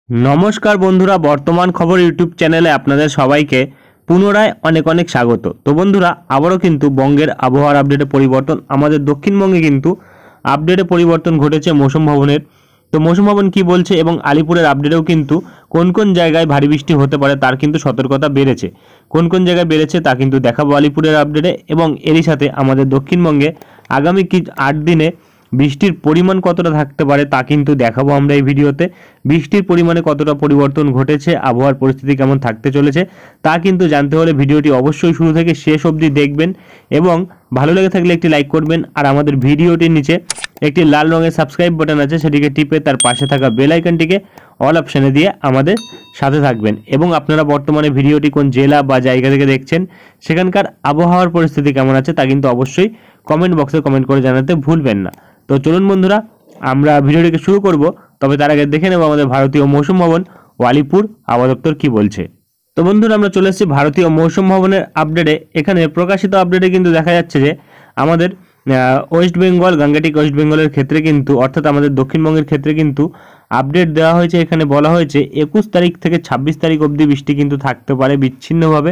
नमस्कार बंधुरा बर्तमान खबर यूट्यूब चैनेले आपनादेर सबाइके पुनराय अनेक अनेक स्वागत। तो बंधुरा आबारो किन्तु बंगेर आबहावार आपडेटे परिवर्तन आमादेर दक्षिणबंगे किन्तु आपडेटे परिवर्तन घटेছে मौसम भवनेर। तो मौसम भवन की बोलছে এবং আলিপুরের আপডেটেও কিন্তু কোন কোন জায়গায় ভারী বৃষ্টি হতে পারে তার কিন্তু সতর্কতা বেড়েছে। কোন কোন জায়গায় বেড়েছে তা কিন্তু দেখাবো আলিপুরের আপডেটে এবং এরই সাথে আমাদের দক্ষিণবঙ্গে আগামী 8 দিনে বৃষ্টির পরিমাণ কতটা থাকতে পারে তা কিন্তু দেখাবো আমরা এই ভিডিওতে। বৃষ্টির পরিমাণে কতটা পরিবর্তন ঘটেছে, আবহাওয়ার পরিস্থিতি কেমন থাকতে চলেছে তা কিন্তু জানতে হলে ভিডিওটি অবশ্যই শুরু থেকে শেষ অবধি দেখবেন এবং ভালো লেগে থাকলে একটি লাইক করবেন। আর আমাদের ভিডিওটির নিচে একটি লাল রঙের সাবস্ক্রাইব বাটন আছে, সেটিকে টিপে তার পাশে থাকা বেল আইকনটিকে অল অপশনে দিয়ে আমাদের সাথে থাকবেন। এবং আপনারা বর্তমানে ভিডিওটি কোন জেলা বা জায়গা থেকে দেখছেন, সেখানকার আবহাওয়ার পরিস্থিতি কেমন আছে তা কিন্তু অবশ্যই কমেন্ট বক্সে কমেন্ট করে জানাতে ভুলবেন না। তো চলুন বন্ধুরা আমরা ভিডিওটিকে শুরু করব, তবে তার আগে দেখে নেব আমাদের ভারতীয় মৌসুম ভবন ও আলিপুর আবহাওয়া দপ্তর কি বলছে। তো বন্ধুরা আমরা চলে এসেছি ভারতীয় মৌসুম ভবনের আপডেটে। এখানে প্রকাশিত আপডেটে কিন্তু দেখা যাচ্ছে যে আমাদের ওয়েস্ট বেঙ্গল, গাঙ্গেটিক ওয়েস্ট বেঙ্গলের ক্ষেত্রে কিন্তু অর্থাৎ আমাদের দক্ষিণবঙ্গের ক্ষেত্রে কিন্তু আপডেট দেওয়া হয়েছে। এখানে বলা হয়েছে 21 তারিখ থেকে 26 তারিখ অবধি বৃষ্টি কিন্তু থাকতে পারে, বিচ্ছিন্নভাবে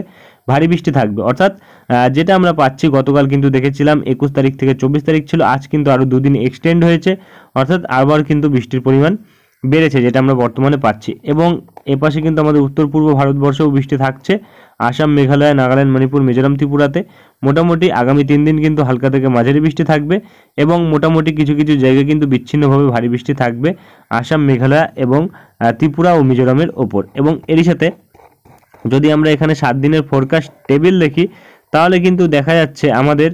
ভারী বৃষ্টি থাকবে। অর্থাৎ যেটা আমরা পাচ্ছি, গতকাল কিন্তু দেখেছিলাম 21 তারিখ থেকে 24 তারিখ ছিল, আজ কিন্তু আরও দুদিন এক্সটেন্ড হয়েছে, অর্থাৎ আবার কিন্তু বৃষ্টির পরিমাণ বেড়েছে যেটা আমরা বর্তমানে পাচ্ছি। এবং এপাশে কিন্তু আমাদের উত্তর পূর্ব ভারতবর্ষেও বৃষ্টি থাকছে, আসাম, মেঘালয়, নাগাল্যান্ড, মণিপুর, মিজোরাম, ত্রিপুরাতে মোটামুটি আগামী 3 দিন কিন্তু হালকা থেকে মাঝারি বৃষ্টি থাকবে এবং মোটামুটি কিছু কিছু জায়গায় কিন্তু বিচ্ছিন্নভাবে ভারী বৃষ্টি থাকবে আসাম, মেঘালয় এবং ত্রিপুরা ও মিজোরামের ওপর। এবং এরই সাথে যদি আমরা এখানে 7 দিনের ফোরকাস্ট টেবিল দেখি, তাহলে কিন্তু দেখা যাচ্ছে আমাদের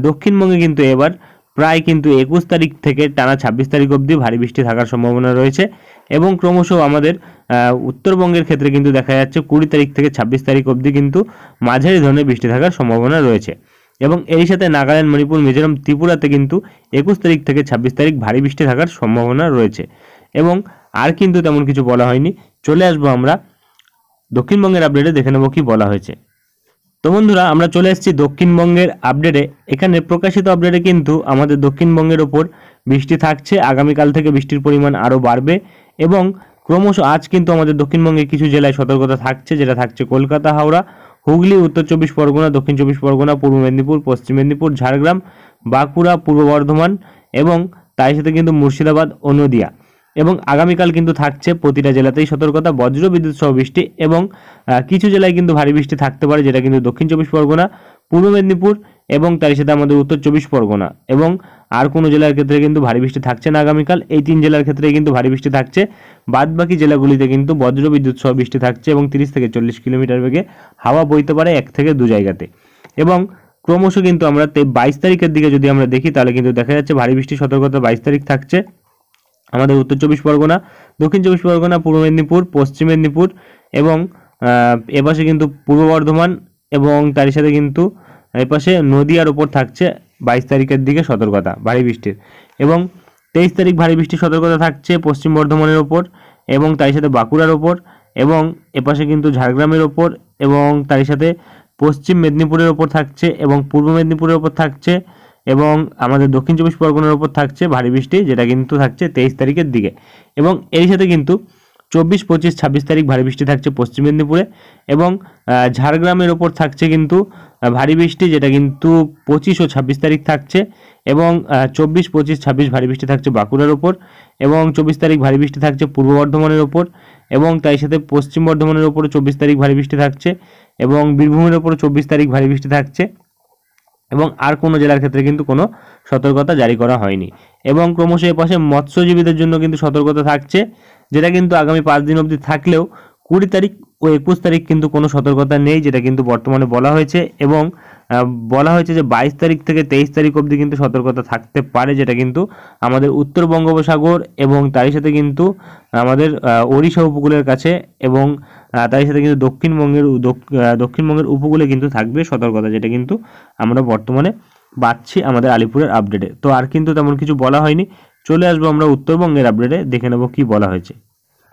দক্ষিণবঙ্গে কিন্তু এবার প্রায় কিন্তু 21 তারিখ থেকে টানা 26 তারিখ অবধি ভারী বৃষ্টি থাকার সম্ভাবনা রয়েছে। এবং ক্রমশ আমাদের উত্তরবঙ্গের ক্ষেত্রে কিন্তু দেখা যাচ্ছে 20 তারিখ থেকে 26 তারিখ অবধি কিন্তু মাঝারি ধরনের বৃষ্টি থাকার সম্ভাবনা রয়েছে। এবং এর সাথে নাগাল্যান্ড, মণিপুর, মিজোরাম, ত্রিপুরাতে কিন্তু 21 তারিখ থেকে 26 তারিখ ভারী বৃষ্টি থাকার সম্ভাবনা রয়েছে। এবং আর কিন্তু তেমন কিছু বলা হয়নি। চলে আসবো আমরা দক্ষিণবঙ্গের আপডেটে, দেখে নেব কি বলা হয়েছে। তো বন্ধুরা আমরা চলে এসেছি দক্ষিণবঙ্গের আপডেটে। এখানে প্রকাশিত আপডেটে কিন্তু আমাদের দক্ষিণবঙ্গের ওপর বৃষ্টি থাকছে, আগামীকাল থেকে বৃষ্টির পরিমাণ আরও বাড়বে এবং ক্রমশ আজ কিন্তু আমাদের দক্ষিণবঙ্গে কিছু জেলায় সতর্কতা থাকছে, যেটা থাকছে কলকাতা, হাওড়া, হুগলি, উত্তর 24 পরগনা, দক্ষিণ 24 পরগনা, পূর্ব মেদিনীপুর, পশ্চিম মেদিনীপুর, ঝাড়গ্রাম, বাঁকুড়া, পূর্ব বর্ধমান এবং তার সাথে কিন্তু মুর্শিদাবাদ ও নদিয়া। এবং আগামীকাল কিন্তু থাকছে প্রতিটা জেলাতেই সতর্কতা, বজ্র বিদ্যুৎ সহ বৃষ্টি এবং কিছু জেলায় কিন্তু ভারী বৃষ্টি থাকতে পারে, যেটা কিন্তু দক্ষিণ 24 পরগনা, পূর্ব মেদিনীপুর এবং তার সাথে আমাদের উত্তর 24 পরগনা। এবং আর কোনো জেলার ক্ষেত্রে কিন্তু ভারী বৃষ্টি থাকছে না আগামীকাল। এই 3 জেলার ক্ষেত্রে কিন্তু ভারী বৃষ্টি থাকছে, বাদবাকি জেলাগুলিতে কিন্তু বজ্র বিদ্যুৎ সহ বৃষ্টি থাকছে এবং 30 থেকে 40 কিলোমিটার বেগে হাওয়া বইতে পারে 1 থেকে 2 জায়গাতে। এবং ক্রমশ কিন্তু আমরা 22 তারিখের দিকে যদি আমরা দেখি, তাহলে কিন্তু দেখা যাচ্ছে ভারী বৃষ্টির সতর্কতা 22 তারিখ থাকছে আমাদের উত্তর 24 পরগনা, দক্ষিণ 24 পরগনা, পূর্ব মেদিনীপুর, পশ্চিম মেদিনীপুর এবং এপাশে কিন্তু পূর্ব বর্ধমান এবং তার সাথে কিন্তু এপাশে নদিয়ার ওপর থাকছে 22 তারিখের দিকে সতর্কতা ভারী বৃষ্টির। এবং 23 তারিখ ভারী বৃষ্টির সতর্কতা থাকছে পশ্চিম বর্ধমানের ওপর এবং তার সাথে বাঁকুড়ার ওপর এবং এপাশে কিন্তু ঝাড়গ্রামের ওপর এবং তার সাথে পশ্চিম মেদিনীপুরের ওপর থাকছে এবং পূর্ব মেদিনীপুরের ওপর থাকছে এবং আমাদের দক্ষিণ 24 পরগনার ওপর থাকছে ভারী বৃষ্টি, যেটা কিন্তু থাকছে 23 তারিখের দিকে। এবং এর সাথে কিন্তু 24, 25, 26 তারিখ ভারী বৃষ্টি থাকছে পশ্চিম মেদিনীপুরে এবং ঝাড়গ্রামের ওপর থাকছে কিন্তু ভারী বৃষ্টি, যেটা কিন্তু 25 ও 26 তারিখ থাকছে এবং 24, 25, 26 ভারী বৃষ্টি থাকছে বাঁকুড়ার ওপর এবং 24 তারিখ ভারী বৃষ্টি থাকছে পূর্ব বর্ধমানের ওপর এবং তার সাথে পশ্চিম বর্ধমানের ওপরে 24 তারিখ ভারী বৃষ্টি থাকছে এবং বীরভূমের ওপর 24 তারিখ ভারী বৃষ্টি থাকছে এবং আর কোনো জেলার ক্ষেত্রে কিন্তু কোনো সতর্কতা জারি করা হয়নি। এবং ক্রমশ এপাশে মৎস্যজীবীদের জন্য কিন্তু সতর্কতা থাকছে, যেটা কিন্তু আগামী 5 দিন অবধি থাকলেও 20 তারিখ ও 21 তারিখ কিন্তু কোনো সতর্কতা নেই, যেটা কিন্তু বর্তমানে বলা হয়েছে। এবং বলা হয়েছে যে 22 তারিখ থেকে 23 তারিখ অবধি কিন্তু সতর্কতা থাকতে পারে, যেটা কিন্তু আমাদের উত্তর বঙ্গোপসাগর এবং তার সাথে কিন্তু আমাদের ওড়িশা উপকূলের কাছে এবং তার সাথে কিন্তু দক্ষিণবঙ্গের উপকূলে কিন্তু থাকবে সতর্কতা, যেটা কিন্তু আমরা বর্তমানে পাচ্ছি আমাদের আলিপুরের আপডেটে। তো আর কিন্তু তেমন কিছু বলা হয়নি। চলে আসবো আমরা উত্তরবঙ্গের আপডেটে, দেখে নেব কি বলা হয়েছে।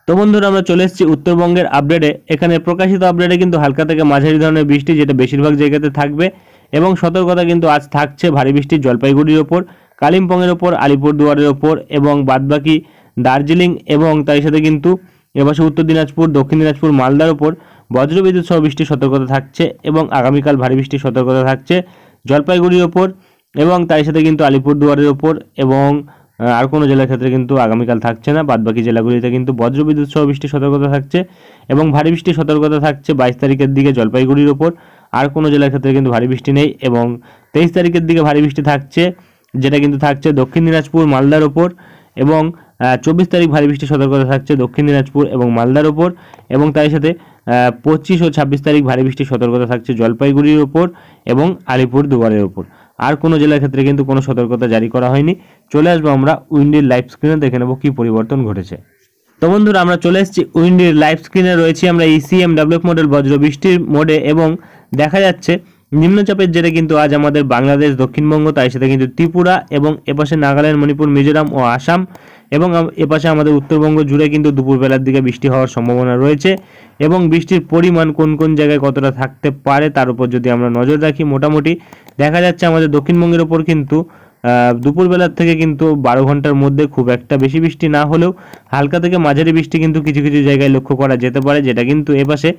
তো বন্ধুরা আমরা চলে এসেছি উত্তরবঙ্গের আপডেটে। এখানে প্রকাশিত আপডেটে কিন্তু হালকা থেকে মাঝারি ধরনের বৃষ্টি, যেটা বেশিরভাগ জায়গাতে থাকবে এবং সতর্কতা কিন্তু আজ থাকছে ভারী বৃষ্টির জলপাইগুড়ির ওপর, কালিম্পংয়ের ওপর, আলিপুরদুয়ারের ওপর এবং বাদবাকি দার্জিলিং এবং তার সাথে কিন্তু এপাশে উত্তর দিনাজপুর, দক্ষিণ দিনাজপুর, মালদার ওপর বজ্রবিদ্যুৎ সহ বৃষ্টির সতর্কতা থাকছে এবং আগামীকাল ভারী বৃষ্টির সতর্কতা থাকছে জলপাইগুড়ির ওপর এবং তার সাথে কিন্তু আলিপুরদুয়ারের ওপর এবং আর কোনো জেলার ক্ষেত্রে কিন্তু আগামীকাল থাকছে না। বাদবাকি জেলাগুলিতে কিন্তু বজ্রবিদ্যুৎ সহ বৃষ্টির সতর্কতা থাকছে এবং ভারী বৃষ্টির সতর্কতা থাকছে 22 তারিখের দিকে জলপাইগুড়ির ওপর। আর কোনো জেলার ক্ষেত্রে কিন্তু ভারী বৃষ্টি নেই এবং 23 তারিখের দিকে ভারী বৃষ্টি থাকছে, যেটা কিন্তু থাকছে দক্ষিণ দিনাজপুর, মালদার ওপর এবং 24 তারিখ ভারী বৃষ্টির সতর্কতা থাকছে দক্ষিণ দিনাজপুর এবং মালদার ওপর এবং তার সাথে 25 ও 26 তারিখ ভারী বৃষ্টির সতর্কতা থাকছে জলপাইগুড়ির ওপর এবং আলিপুরদুয়ারের ওপর। আর কোনো জেলার ক্ষেত্রে কিন্তু কোনো সতর্কতা জারি করা হয়নি। চলে আসবো আমরা উইন্ডির লাইভ স্ক্রিনে, দেখে নেবো কী পরিবর্তন ঘটেছে। তো বন্ধুরা আমরা চলে এসেছি উইন্ডির লাইভ স্ক্রিনে, রয়েছি আমরা ECM ডেভেলপ মডেল বজ্র বৃষ্টির মোডে এবং দেখা যাচ্ছে নিম্নচাপের জেরে কিন্তু আজ আমাদের বাংলাদেশ, দক্ষিণবঙ্গ, তার সাথে কিন্তু ত্রিপুরা এবং এপাশে নাগাল্যান্ড, মণিপুর, মিজোরাম ও আসাম এবং এপাশে আমাদের উত্তরবঙ্গ জুড়ে কিন্তু দুপুরবেলার দিকে বৃষ্টি হওয়ার সম্ভাবনা রয়েছে এবং বৃষ্টির পরিমাণ কোন কোন জায়গায় কতটা থাকতে পারে তার উপর যদি আমরা নজর রাখি, মোটামুটি দেখা যাচ্ছে আমাদের দক্ষিণবঙ্গের ওপর কিন্তু দুপুরবেলার থেকে কিন্তু 12 ঘন্টার মধ্যে খুব একটা বেশি বৃষ্টি না হলেও হালকা থেকে মাঝারি বৃষ্টি কিন্তু কিছু কিছু জায়গায় লক্ষ্য করা যেতে পারে, যেটা কিন্তু এপাশে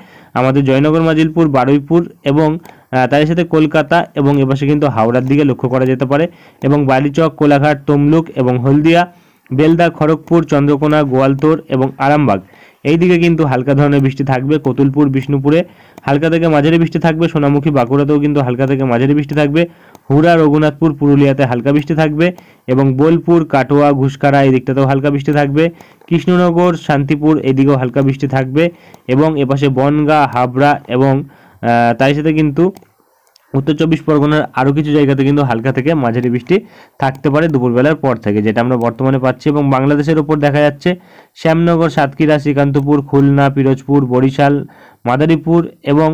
আমাদের জয়নগর, মাজিলপুর, বারুইপুর এবং তার সাথে কলকাতা এবং এপাশে কিন্তু হাওড়ার দিকে লক্ষ্য করা যেতে পারে এবং বালিচক, কোলাঘাট, তমলুক এবং হলদিয়া, বেলদা, খড়গপুর, চন্দ্রকোনা, গোয়ালতোর এবং আরামবাগ এই দিকে কিন্তু হালকা ধরনের বৃষ্টি থাকবে। কতুলপুর, বিষ্ণুপুরে হালকা থেকে মাঝারি বৃষ্টি থাকবে। সোনামুখী, বাঁকুড়াতেও কিন্তু হালকা থেকে মাঝারি বৃষ্টি থাকবে। হুড়া, রঘুনাথপুর, পুরুলিয়াতে হালকা বৃষ্টি থাকবে এবং বোলপুর, কাটোয়া, ঘুষকারা এই দিকটাতেও হালকা বৃষ্টি থাকবে। কৃষ্ণনগর, শান্তিপুর এদিকেও হালকা বৃষ্টি থাকবে এবং এপাশে বনগাঁ, হাবড়া এবং তার সাথে কিন্তু উত্তর 24 পরগনার আরও কিছু জায়গাতে কিন্তু হালকা থেকে মাঝারি বৃষ্টি থাকতে পারে দুপুরবেলার পর থেকে, যেটা আমরা বর্তমানে পাচ্ছি। এবং বাংলাদেশের ওপর দেখা যাচ্ছে শ্যামনগর, সাতক্ষীরা, শ্রীকান্তপুর, খুলনা, পিরোজপুর, বরিশাল, মাদারীপুর এবং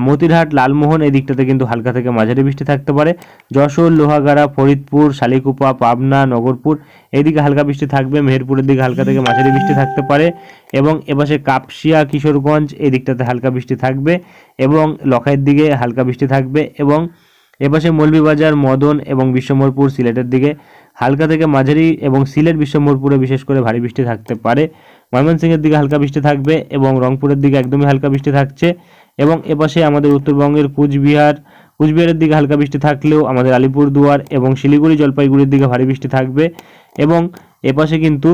মতিরহাট, লালমোহন এই দিকটাতে কিন্তু হালকা থেকে মাঝারি বৃষ্টি থাকতে পারে। যশোর, লোহাগাড়া, ফরিদপুর, শালিকুপা, পাবনা, নগরপুর এইদিকে হালকা বৃষ্টি থাকবে। মেহেরপুরের দিকে হালকা থেকে মাঝারি বৃষ্টি থাকতে পারে এবং এপাশে কাপসিয়া, কিশোরগঞ্জ এই দিকটাতে হালকা বৃষ্টি থাকবে এবং লখাইয়ের দিকে হালকা বৃষ্টি থাকবে এবং এপাশে মৌলভীবাজার, মদন এবং বিশ্বম্বরপুর সিলেটের দিকে হালকা থেকে মাঝারি এবং সিলেট, বিশ্বম্বরপুরে বিশেষ করে ভারী বৃষ্টি থাকতে পারে। ময়মনসিংহের দিকে হালকা বৃষ্টি থাকবে এবং রংপুরের দিকে একদমই হালকা বৃষ্টি থাকছে এবং এপাশে আমাদের উত্তরবঙ্গের কুচবিহারের দিকে হালকা বৃষ্টি থাকলেও আমাদের আলিপুরদুয়ার এবং শিলিগুড়ি, জলপাইগুড়ির দিকে ভারী বৃষ্টি থাকবে এবং এপাশে কিন্তু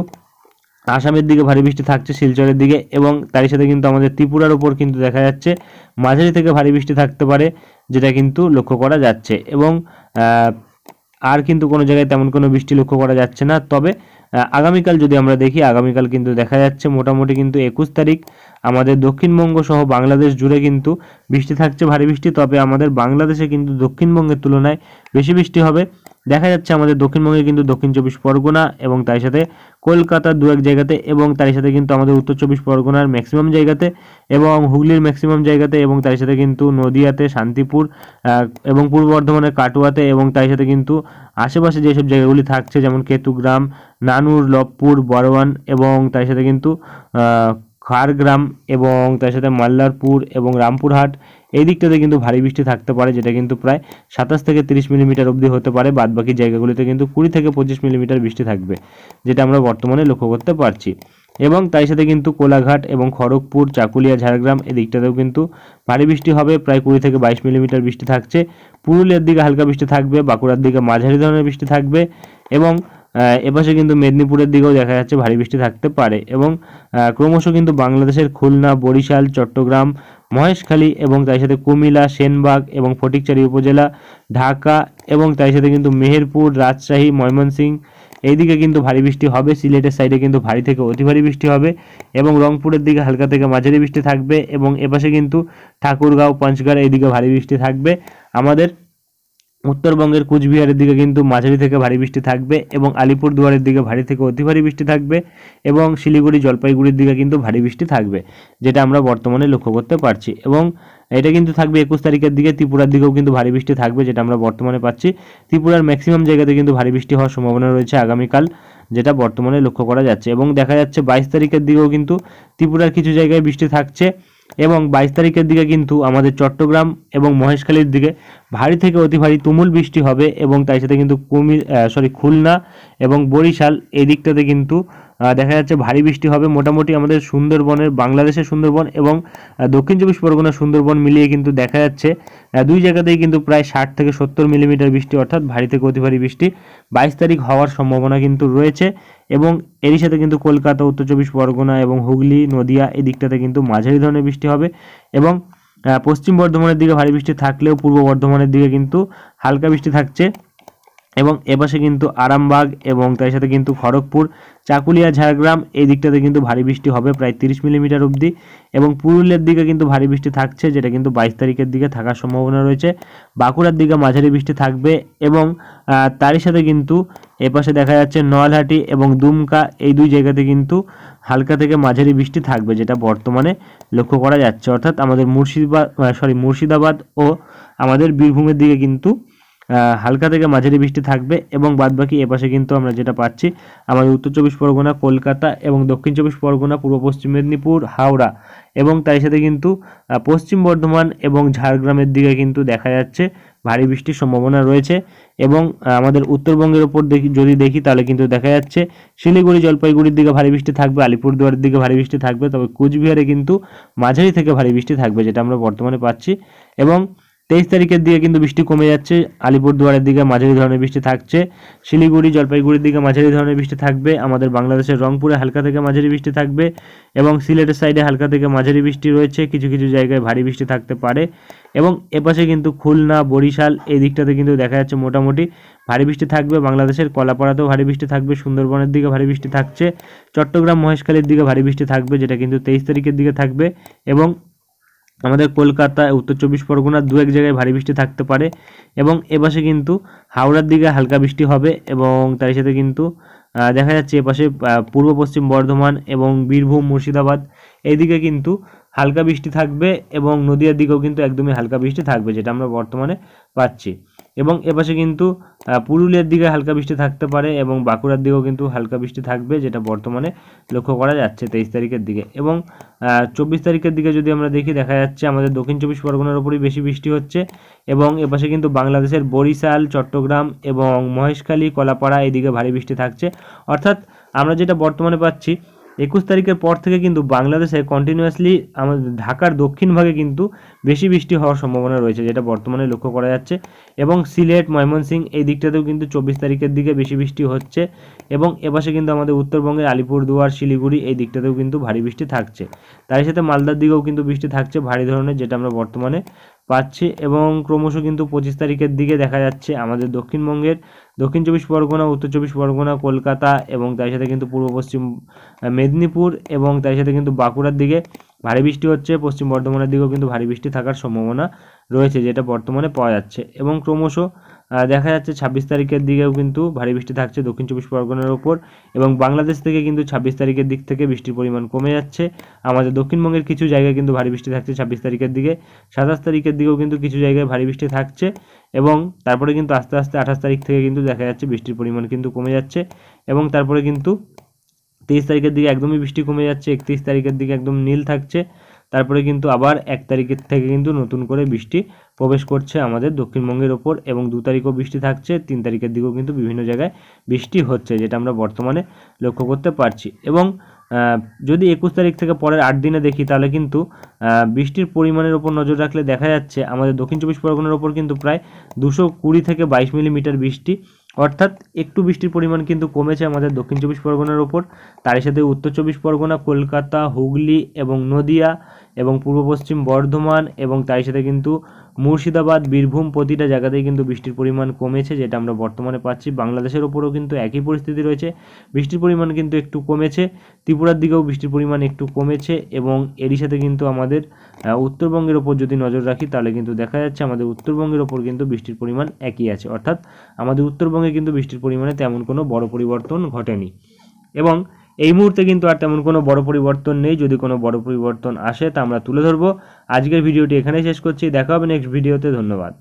আসামের দিকে ভারী বৃষ্টি থাকছে শিলচরের দিকে এবং তারই সাথে কিন্তু আমাদের ত্রিপুরার ওপর কিন্তু দেখা যাচ্ছে মাঝারি থেকে ভারী বৃষ্টি থাকতে পারে, যেটা কিন্তু লক্ষ্য করা যাচ্ছে এবং আর কিন্তু কোনো জায়গায় তেমন কোনো বৃষ্টি লক্ষ্য করা যাচ্ছে না। তবে আগামীকাল যদি আমরা দেখি, আগামীকাল কিন্তু দেখা যাচ্ছে মোটামুটি কিন্তু 21 তারিখ আমাদের দক্ষিণবঙ্গ সহ বাংলাদেশ জুড়ে কিন্তু বৃষ্টি থাকছে, ভারী বৃষ্টি। তবে আমাদের বাংলাদেশে কিন্তু দক্ষিণবঙ্গের তুলনায় বেশি বৃষ্টি হবে দেখা যাচ্ছে আমাদের দক্ষিণবঙ্গে কিন্তু দক্ষিণ 24 পরগনা এবং তার সাথে কলকাতার দু এক জায়গাতে এবং তার সাথে কিন্তু আমাদের উত্তর 24 পরগনার ম্যাক্সিমাম জায়গাতে এবং হুগলির ম্যাক্সিমাম জায়গাতে এবং তার সাথে কিন্তু নদিয়াতে, শান্তিপুর এবং পূর্ব বর্ধমানের কাটোয়াতে এবং তার সাথে কিন্তু আশেপাশে যেসব জায়গাগুলি থাকছে যেমন কেতুগ্রাম, নানুর, লবপুর, বড়ওয়ান এবং তার সাথে কিন্তু খাড়গ্রাম এবং তার সাথে মাল্লারপুর এবং রামপুরহাট এই দিকটাতে কিন্তু ভারী বৃষ্টি থাকতে পারে, যেটা কিন্তু প্রায় 27 থেকে 30 মিলিমিটার অবধি হতে পারে। বাদবাকি জায়গাগুলিতে কিন্তু 20 থেকে 25 মিলিমিটার বৃষ্টি থাকবে, যেটা আমরা বর্তমানে লক্ষ্য করতে পারছি। এবং তার সাথে কিন্তু কোলাঘাট এবং খড়গপুর, চাকুলিয়া, ঝাড়গ্রাম এই দিকটাতেও কিন্তু ভারী বৃষ্টি হবে, প্রায় 20 থেকে 22 মিলিমিটার বৃষ্টি থাকছে। পুরুলিয়ার দিকে হালকা বৃষ্টি থাকবে, বাঁকুড়ার দিকে মাঝারি ধরনের বৃষ্টি থাকবে এবং এপাশে কিন্তু মেদিনীপুরের দিকেও দেখা যাচ্ছে ভারী বৃষ্টি থাকতে পারে এবং ক্রমশ কিন্তু বাংলাদেশের খুলনা, বরিশাল, চট্টগ্রাম, মহেশখালী এবং তার সাথে কুমিল্লা, সেনবাগ এবং ফটিকছড়ি উপজেলা, ঢাকা এবং তার সাথে কিন্তু মেহেরপুর, রাজশাহী, ময়মনসিংহ এইদিকে কিন্তু ভারী বৃষ্টি হবে। সিলেটের সাইডে কিন্তু ভারী থেকে অতি ভারী বৃষ্টি হবে এবং রংপুরের দিকে হালকা থেকে মাঝারি বৃষ্টি থাকবে এবং এপাশে কিন্তু ঠাকুরগাঁও, পঞ্চগড় এইদিকে ভারী বৃষ্টি থাকবে। আমাদের উত্তরবঙ্গের কুচবিহারের দিকে কিন্তু মাঝারি থেকে ভারী বৃষ্টি থাকবে এবং আলিপুরদুয়ারের দিকে ভারী থেকে অতি ভারী বৃষ্টি থাকবে এবং শিলিগুড়ি, জলপাইগুড়ির দিকে কিন্তু ভারী বৃষ্টি থাকবে, যেটা আমরা বর্তমানে লক্ষ্য করতে পারছি। এবং এটা কিন্তু থাকবে 21 তারিখের দিকে। ত্রিপুরার দিকেও কিন্তু ভারী বৃষ্টি থাকবে, যেটা আমরা বর্তমানে পাচ্ছি। ত্রিপুরার ম্যাক্সিমাম জায়গাতে কিন্তু ভারী বৃষ্টি হওয়ার সম্ভাবনা রয়েছে আগামীকাল, যেটা বর্তমানে লক্ষ্য করা যাচ্ছে। এবং দেখা যাচ্ছে 22 তারিখের দিকেও কিন্তু ত্রিপুরার কিছু জায়গায় বৃষ্টি থাকছে এবং 22 তারিখের দিকে কিন্তু আমাদের চট্টগ্রাম এবং মহেশখালীর দিকে ভারী থেকে অতি ভারী তুমুল বৃষ্টি হবে এবং তার সাথে কিন্তু খুলনা এবং বরিশাল এই দিকটাতে কিন্তু দেখা যাচ্ছে ভারী বৃষ্টি হবে। মোটামুটি আমাদের সুন্দরবনের, বাংলাদেশের সুন্দরবন এবং দক্ষিণ চব্বিশ পরগনার সুন্দরবন মিলিয়ে কিন্তু দেখা যাচ্ছে দুই জায়গাতেই কিন্তু প্রায় 60 থেকে 70 মিলিমিটার বৃষ্টি, অর্থাৎ ভারী থেকে অতি ভারী বৃষ্টি 22 তারিখ হওয়ার সম্ভাবনা কিন্তু রয়েছে। এবং এরই সাথে কিন্তু কলকাতা, উত্তর চব্বিশ পরগনা এবং হুগলি, নদিয়া এই দিকটাতে কিন্তু মাঝারি ধরনের বৃষ্টি হবে। এবং পশ্চিম বর্ধমানের দিকে ভারী বৃষ্টি থাকলেও পূর্ব বর্ধমানের দিকে কিন্তু হালকা বৃষ্টি থাকছে। এবং এপাশে কিন্তু আরামবাগ এবং তার সাথে কিন্তু খড়গপুর, চাকুলিয়া, ঝাড়গ্রাম এই দিকটাতে কিন্তু ভারী বৃষ্টি হবে প্রায় 30 মিলিমিটার অবধি। এবং পুরুলিয়ার দিকে কিন্তু ভারী বৃষ্টি থাকছে, যেটা কিন্তু 22 তারিখের দিকে থাকার সম্ভাবনা রয়েছে। বাঁকুড়ার দিকে মাঝারি বৃষ্টি থাকবে। এবং তারই সাথে কিন্তু এপাশে দেখা যাচ্ছে নলহাটি এবং দুমকা এই দুই জায়গাতে কিন্তু হালকা থেকে মাঝারি বৃষ্টি থাকবে, যেটা বর্তমানে লক্ষ্য করা যাচ্ছে। অর্থাৎ আমাদের মুর্শিদাবাদ ও আমাদের বীরভূমের দিকে কিন্তু হালকা থেকে মাঝারি বৃষ্টি থাকবে। এবং বাদবাকি এপাশে কিন্তু আমরা যেটা পাচ্ছি আমাদের উত্তর চব্বিশ পরগনা, কলকাতা এবং দক্ষিণ চব্বিশ পরগনা, পূর্ব পশ্চিম মেদিনীপুর, হাওড়া এবং তার সাথে কিন্তু পশ্চিম বর্ধমান এবং ঝাড়গ্রামের দিকে কিন্তু দেখা যাচ্ছে ভারী বৃষ্টির সম্ভাবনা রয়েছে। এবং আমাদের উত্তরবঙ্গের ওপর যদি দেখি তাহলে কিন্তু দেখা যাচ্ছে শিলিগুড়ি, জলপাইগুড়ির দিকে ভারী বৃষ্টি থাকবে, আলিপুরদুয়ারের দিকে ভারী বৃষ্টি থাকবে, তবে কোচবিহারে কিন্তু মাঝারি থেকে ভারী বৃষ্টি থাকবে, যেটা আমরা বর্তমানে পাচ্ছি। এবং 23 তারিখের দিকে কিন্তু বৃষ্টি কমে যাচ্ছে, আলিপুরদুয়ারের দিকে মাঝারি ধরনের বৃষ্টি থাকছে, শিলিগুড়ি, জলপাইগুড়ির দিকে মাঝারি ধরনের বৃষ্টি থাকবে, আমাদের বাংলাদেশের রংপুরে হালকা থেকে মাঝারি বৃষ্টি থাকবে এবং সিলেটের সাইডে হালকা থেকে মাঝারি বৃষ্টি রয়েছে, কিছু কিছু জায়গায় ভারী বৃষ্টি থাকতে পারে। এবং এপাশে কিন্তু খুলনা, বরিশাল এই দিকটাতে কিন্তু দেখা যাচ্ছে মোটামুটি ভারী বৃষ্টি থাকবে। বাংলাদেশের কলাপাড়াতেও ভারী বৃষ্টি থাকবে, সুন্দরবনের দিকে ভারী বৃষ্টি থাকছে, চট্টগ্রাম, মহেশখালীর দিকে ভারী বৃষ্টি থাকবে, যেটা কিন্তু 23 তারিখের দিকে থাকবে। এবং আমাদের কলকাতা, উত্তর চব্বিশ পরগনা দু এক জায়গায় ভারী বৃষ্টি থাকতে পারে। এবং এপাশে কিন্তু হাওড়ার দিকে হালকা বৃষ্টি হবে। এবং তার সাথে কিন্তু দেখা যাচ্ছে এপাশে পূর্ব পশ্চিম বর্ধমান এবং বীরভূম, মুর্শিদাবাদ এইদিকে কিন্তু হালকা বৃষ্টি থাকবে। এবং নদিয়ার দিকেও কিন্তু একদমই হালকা বৃষ্টি থাকবে, যেটা আমরা বর্তমানে পাচ্ছি। এবং এপাশে কিন্তু পুরুলিয়ার দিকে হালকা বৃষ্টি থাকতে পারে এবং বাঁকুড়ার দিকেও কিন্তু হালকা বৃষ্টি থাকবে, যেটা বর্তমানে লক্ষ্য করা যাচ্ছে 23 তারিখের দিকে। এবং 24 তারিখের দিকে যদি আমরা দেখি দেখা যাচ্ছে আমাদের দক্ষিণ চব্বিশ পরগনার উপরই বেশি বৃষ্টি হচ্ছে। এবং এপাশে কিন্তু বাংলাদেশের বরিশাল, চট্টগ্রাম এবং মহেশখালী, কলাপাড়া এদিকে ভারী বৃষ্টি থাকছে। অর্থাৎ আমরা যেটা বর্তমানে পাচ্ছি 21 তারিখের পর থেকে কিন্তু বাংলাদেশে কন্টিনিউয়াসলি আমাদের ঢাকার দক্ষিণ ভাগে কিন্তু বেশি বৃষ্টি হওয়ার সম্ভাবনা রয়েছে, যেটা বর্তমানে লক্ষ্য করা যাচ্ছে। এবং সিলেট, ময়মনসিংহ এই দিকটাতেও কিন্তু 24 তারিখের দিকে বেশি বৃষ্টি হচ্ছে। এবং এপাশে কিন্তু আমাদের উত্তরবঙ্গের আলিপুরদুয়ার, শিলিগুড়ি এই দিকটাতেও কিন্তু ভারী বৃষ্টি থাকছে। তার সাথে মালদার দিকেও কিন্তু বৃষ্টি থাকছে ভারী ধরনের, যেটা আমরা বর্তমানে পাচ্ছি। এবং ক্রমশ কিন্তু 25 তারিখের দিকে দেখা যাচ্ছে আমাদের দক্ষিণবঙ্গের দক্ষিণ চব্বিশ পরগনা, উত্তর চব্বিশ পরগনা, কলকাতা এবং তার সাথে কিন্তু পূর্ব পশ্চিম মেদিনীপুর এবং তার সাথে কিন্তু বাঁকুড়ার দিকে ভারী বৃষ্টি হচ্ছে। পশ্চিম বর্ধমানের দিকেও কিন্তু ভারী বৃষ্টি থাকার সম্ভাবনা রয়েছে, যেটা বর্তমানে পাওয়া যাচ্ছে। এবং ক্রমশ দেখা যাচ্ছে 26 তারিখের দিকেও কিন্তু ভারী বৃষ্টি থাকছে দক্ষিণ চব্বিশ পরগনার ওপর। এবং বাংলাদেশ থেকে কিন্তু 26 তারিখের দিক থেকে বৃষ্টির পরিমাণ কমে যাচ্ছে। আমাদের দক্ষিণবঙ্গের কিছু জায়গায় কিন্তু ভারী বৃষ্টি থাকছে 26 তারিখের দিকে। 27 তারিখের দিকেও কিন্তু কিছু জায়গায় ভারী বৃষ্টি থাকছে। এবং তারপরে কিন্তু আস্তে আস্তে 28 তারিখ থেকে কিন্তু দেখা যাচ্ছে বৃষ্টির পরিমাণ কিন্তু কমে যাচ্ছে। এবং তারপরে কিন্তু 23 তারিখের দিকে একদমই বৃষ্টি কমে যাচ্ছে, 31 তারিখের দিকে একদম নীল থাকছে। তারপরে কিন্তু আবার 1 তারিখের থেকে কিন্তু নতুন করে বৃষ্টি প্রবেশ করছে আমাদের দক্ষিণবঙ্গের ওপর। এবং 2 তারিখও বৃষ্টি থাকছে, 3 তারিখের দিকেও কিন্তু বিভিন্ন জায়গায় বৃষ্টি হচ্ছে, যেটা আমরা বর্তমানে লক্ষ্য করতে পারছি। এবং যদি 21 তারিখ থেকে পরের 8 দিনে দেখি তাহলে কিন্তু বৃষ্টির পরিমাণের ওপর নজর রাখলে দেখা যাচ্ছে আমাদের দক্ষিণ চব্বিশ পরগনার ওপর কিন্তু প্রায় 220 থেকে 22 মিলিমিটার বৃষ্টি, অর্থাৎ একটু বৃষ্টির পরিমাণ কিন্তু কমেছে আমাদের দক্ষিণ চব্বিশ পরগনার ওপর। তার সাথে উত্তর চব্বিশ পরগনা, কলকাতা, হুগলি এবং নদিয়া এবং পূর্ব পশ্চিম বর্ধমান এবং তার সাথে কিন্তু মুর্শিদাবাদ, বীরভূম প্রতিটা জায়গাতেই কিন্তু বৃষ্টির পরিমাণ কমেছে, যেটা আমরা বর্তমানে পাচ্ছি। বাংলাদেশের ওপরেও কিন্তু একই পরিস্থিতি রয়েছে, বৃষ্টির পরিমাণ কিন্তু একটু কমেছে। ত্রিপুরার দিকেও বৃষ্টির পরিমাণ একটু কমেছে। এবং এরই সাথে কিন্তু আমাদের উত্তরবঙ্গের ওপর যদি নজর রাখি তাহলে কিন্তু দেখা যাচ্ছে আমাদের উত্তরবঙ্গের ওপর কিন্তু বৃষ্টির পরিমাণ একই আছে, অর্থাৎ আমাদের উত্তরবঙ্গে কিন্তু বৃষ্টির পরিমাণে তেমন কোনো বড় পরিবর্তন ঘটেনি। এবং এই মুহূর্তে কিন্তু আর তেমন কোনো বড় পরিবর্তন নেই। যদি কোনো বড় পরিবর্তন আসে তা আমরা তুলে ধরবো। আজকের ভিডিওটি এখানেই শেষ করছি, দেখা হবে নেক্সট ভিডিওতে। ধন্যবাদ।